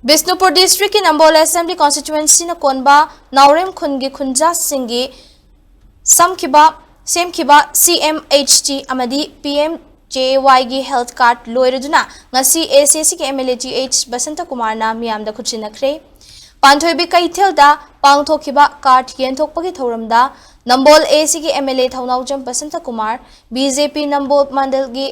Bishnupur district की Nambol assembly constituency न कोनबा नाउरेम खुनगी खुंजा सिंगी सेमखिबा CMHT अमदी PMJY गी हेल्थ कार्ड लोइरदुना ngasi ACC के MLA GH बसंत कुमार ना मियाम दा खुचिनखरे पांथोइबी कैथेलदा पांगथोखिबा कार्ड येनथोकपगी थौरमदा नंबोल AC के MLA थौनाउजम बसंत कुमार BJP नंबोल मंडल गी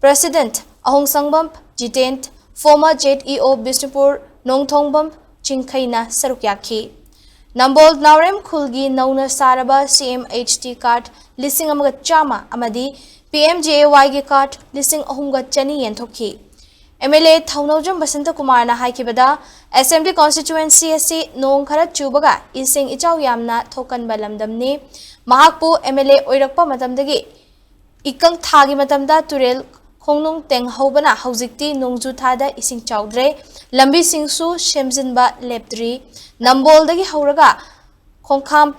प्रेसिडेंट अहोंग Sangbam Jitendra former ZEO Bishnupur Nongthongbam Chingkhaina Saruk Yakhi Nambol Naurem Khulgi Nauna Saraba CMHT card listing amaga chama amadi PMJY gi card listing ahumga chani yenthoki MLA Thaunojam Basanta Kumar na haikibada Assembly constituency asi nong khara chubaga ising ichaw yamna thokan balamdamni mahakpu MLA oirakpa matamdagi ikang thagi matamda turel खोंगनुंग तेंग हौबना हौजिक्ति नोंजु थादा इसिंग चाउद्रे लंबी सिंगसु शेमजिनबा लेप्द्री नंबोलदगी हौरगा खोंखाम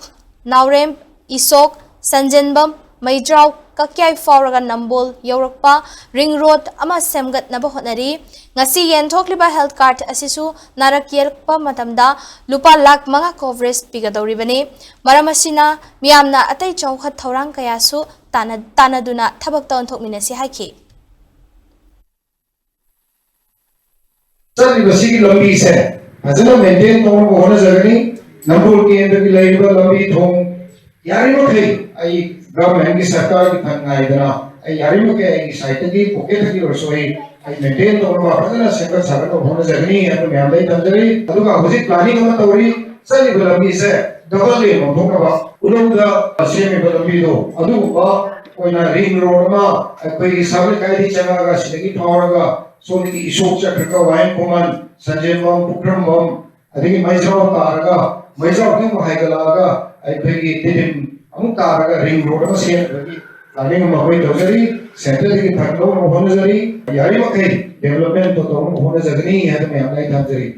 नाउरेम इसोक संजनबम मैद्राव कक्याय फावरगा नंबोल यौरकपा रिंग रोड अमा सेमगतनबा होनरी ngasi yenthokliba health card asisu narak yerkpa matamda lupa lakh manga coverage pigadoribani maramasina miyamna atai chawkhat thorang kayasu tanaduna thabak ton thokminasi haiki sir बसी की लंबी से हजना मेंटेन तोन को होने जगनी नंबर के अंदर की लाइव लंबी थोंग यारी नो थे आई गवर्नमेंट की सरकार की थंगाई दना आई यारी नो के आई साइट की पॉकेट की रसोई आई मेंटेन तोन को अपना सेंटर सागर को होने जगनी है तो मैं आमदाई तंजरी अदुगा होजी प्लानिंग में तोरी सर ये लंबी से डबल ले नो थोंगा बा उलोंगा सेमी लंबी दो अदुगा कोई ना रिंग रोड में कोई सागर कायदी चंगागा सिदगी ठौरगा सोनी इशोक चक्रका वाइन कुमान संजय बम पुक्रम बम अदिगी मैजराव तारगा मैजराव के महाइगलागा ऐफेगी दिदिम अमु तारगा रिंग रोड में सेन रगी प्लानिंग में कोई दोजरी सेंट्रल की थकलो में होने जरी यारी में कहीं डेवलपमेंट तो होने जगनी है तो मैं अपना ही था जरी